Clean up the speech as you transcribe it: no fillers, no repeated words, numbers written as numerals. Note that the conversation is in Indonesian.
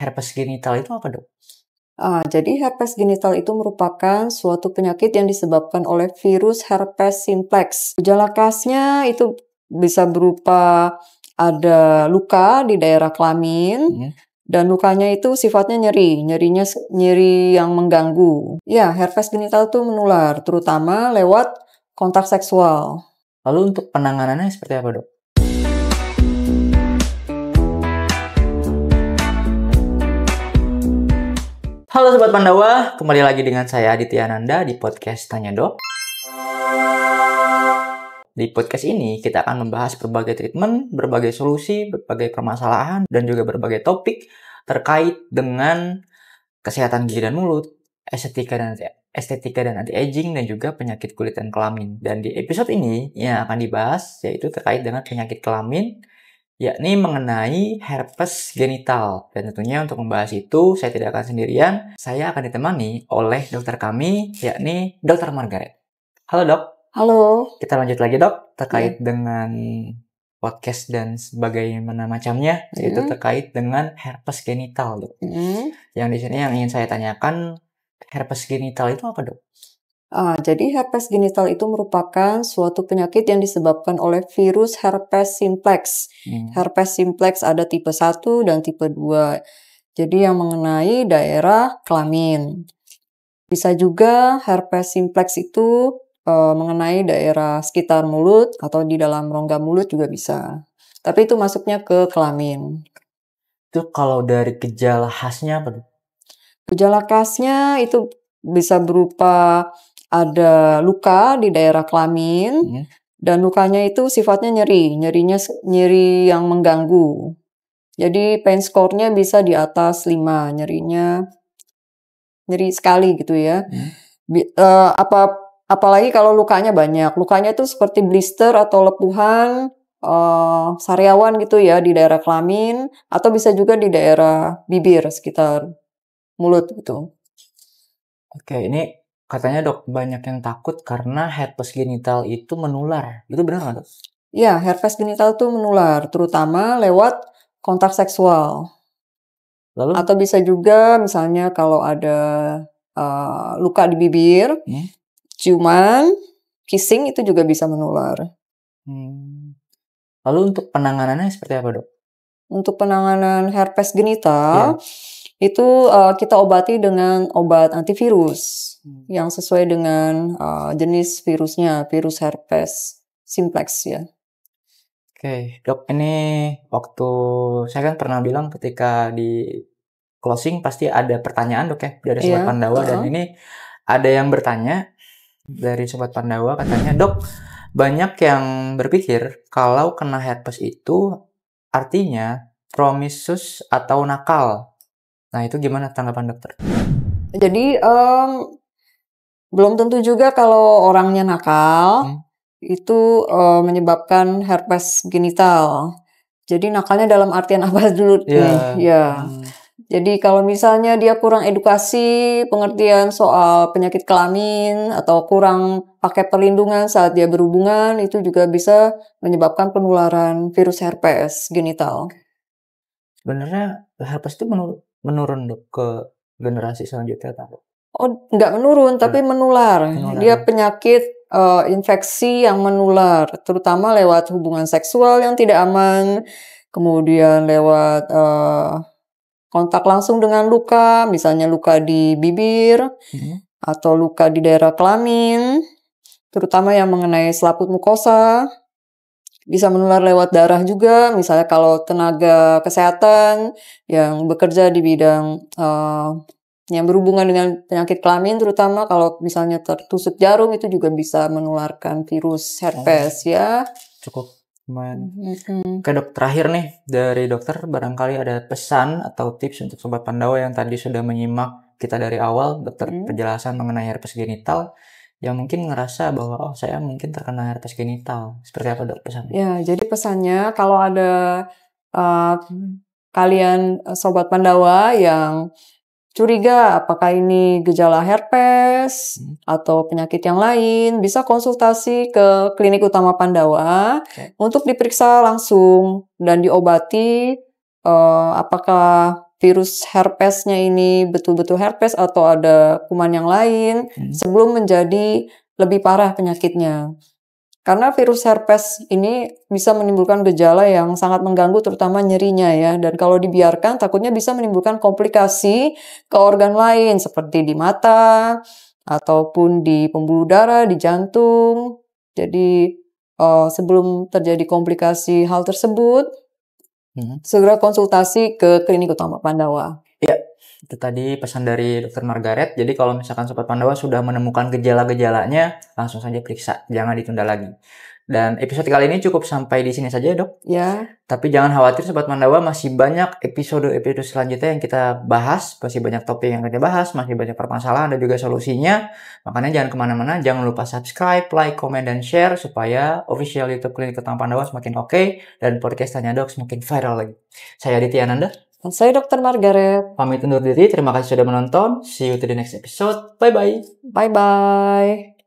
Herpes genital itu apa, Dok? Jadi herpes genital itu merupakan suatu penyakit yang disebabkan oleh virus herpes simplex. Gejala khasnya itu bisa berupa ada luka di daerah kelamin, dan lukanya itu sifatnya nyeri yang mengganggu. Ya, herpes genital itu menular, terutama lewat kontak seksual. Lalu untuk penanganannya seperti apa, Dok? Halo Sobat Pandawa, kembali lagi dengan saya Aditya Ananda di podcast Tanya Dok. Di podcast ini kita akan membahas berbagai treatment, berbagai solusi, berbagai permasalahan, dan juga berbagai topik terkait dengan kesehatan gigi dan mulut, estetika dan anti-aging, dan juga penyakit kulit dan kelamin. Dan di episode ini yang akan dibahas yaitu terkait dengan penyakit kelamin, yakni mengenai herpes genital. Dan tentunya untuk membahas itu, saya tidak akan sendirian. Saya akan ditemani oleh dokter kami, yakni Dr. Margaret. Halo, Dok. Halo. Kita lanjut lagi, Dok, terkait dengan podcast dan sebagaimana macamnya, yaitu terkait dengan herpes genital, Dok. Yang di sini yang ingin saya tanyakan, herpes genital itu apa, Dok? Jadi herpes genital itu merupakan suatu penyakit yang disebabkan oleh virus herpes simplex. Herpes simplex ada tipe 1 dan tipe 2. Jadi yang mengenai daerah kelamin. Bisa juga herpes simplex itu mengenai daerah sekitar mulut atau di dalam rongga mulut juga bisa. Tapi itu masuknya ke kelamin. Itu kalau dari gejala khasnya apa, Dok? Gejala khasnya itu bisa berupa ada luka di daerah kelamin, dan lukanya itu sifatnya nyeri yang mengganggu. Jadi pain score-nya bisa di atas 5, nyeri sekali gitu ya. Apalagi kalau lukanya banyak. Lukanya itu seperti blister atau lepuhan, sariawan gitu ya di daerah kelamin, atau bisa juga di daerah bibir sekitar mulut gitu. Oke, ini katanya, Dok, banyak yang takut karena herpes genital itu menular. Itu benar nggak, Dok? Ya, herpes genital itu menular, terutama lewat kontak seksual. Lalu? Atau bisa juga misalnya kalau ada luka di bibir, ciuman, kissing itu juga bisa menular. Lalu untuk penanganannya seperti apa, Dok? Untuk penanganan herpes genital, itu kita obati dengan obat antivirus yang sesuai dengan jenis virusnya, virus herpes simplex ya. Oke, Dok, ini waktu saya kan pernah bilang ketika di closing pasti ada pertanyaan, Dok, ya, dari Sobat Pandawa. Dan ini ada yang bertanya dari Sobat Pandawa, katanya, Dok, banyak yang berpikir kalau kena herpes itu artinya promiscuous atau nakal. Nah, itu gimana tanggapan dokter? Jadi belum tentu juga kalau orangnya nakal itu menyebabkan herpes genital. Jadi nakalnya dalam artian apa dulu nih? Ya. Jadi kalau misalnya dia kurang edukasi, pengertian soal penyakit kelamin, atau kurang pakai perlindungan saat dia berhubungan, itu juga bisa menyebabkan penularan virus herpes genital. Sebenarnya herpes itu menurun, Dok, ke generasi selanjutnya, Dok? Oh, nggak menurun, tapi menular. Dia penyakit infeksi yang menular, terutama lewat hubungan seksual yang tidak aman, kemudian lewat kontak langsung dengan luka, misalnya luka di bibir, atau luka di daerah kelamin, terutama yang mengenai selaput mukosa. Bisa menular lewat darah juga, misalnya kalau tenaga kesehatan yang bekerja di bidang yang berhubungan dengan penyakit kelamin, terutama kalau misalnya tertusuk jarum, itu juga bisa menularkan virus herpes ya. Cukup lumayan. Oke, Dok, terakhir nih dari dokter, barangkali ada pesan atau tips untuk Sobat Pandawa yang tadi sudah menyimak kita dari awal, dokter, penjelasan mengenai herpes genital, yang mungkin ngerasa bahwa saya mungkin terkena herpes genital. Seperti apa, Dok, pesannya? Ya, jadi pesannya kalau ada kalian Sobat Pandawa yang curiga apakah ini gejala herpes atau penyakit yang lain, bisa konsultasi ke klinik utama Pandawa untuk diperiksa langsung dan diobati apakah virus herpesnya ini betul-betul herpes atau ada kuman yang lain sebelum menjadi lebih parah penyakitnya. Karena virus herpes ini bisa menimbulkan gejala yang sangat mengganggu terutama nyerinya ya. Dan kalau dibiarkan takutnya bisa menimbulkan komplikasi ke organ lain seperti di mata ataupun di pembuluh darah, di jantung. Jadi sebelum terjadi komplikasi hal tersebut, segera konsultasi ke Klinik Utama Pandawa. Ya, itu tadi pesan dari Dr. Margaret. Jadi kalau misalkan Sobat Pandawa sudah menemukan gejala-gejalanya, langsung saja periksa, jangan ditunda lagi. Dan episode kali ini cukup sampai di sini saja, Dok. Ya. Tapi jangan khawatir Sobat Pandawa, masih banyak episode-episode selanjutnya yang kita bahas, masih banyak topik yang kita bahas, masih banyak permasalahan dan juga solusinya. Makanya jangan kemana-mana, jangan lupa subscribe, like, comment, dan share supaya official YouTube Klinik Utama Pandawa semakin oke dan podcast Tanya Dok semakin viral lagi. Saya Aditya Ananda. Dan saya Dr. Margaret. Pamit undur diri, terima kasih sudah menonton. See you to the next episode. Bye-bye. Bye-bye.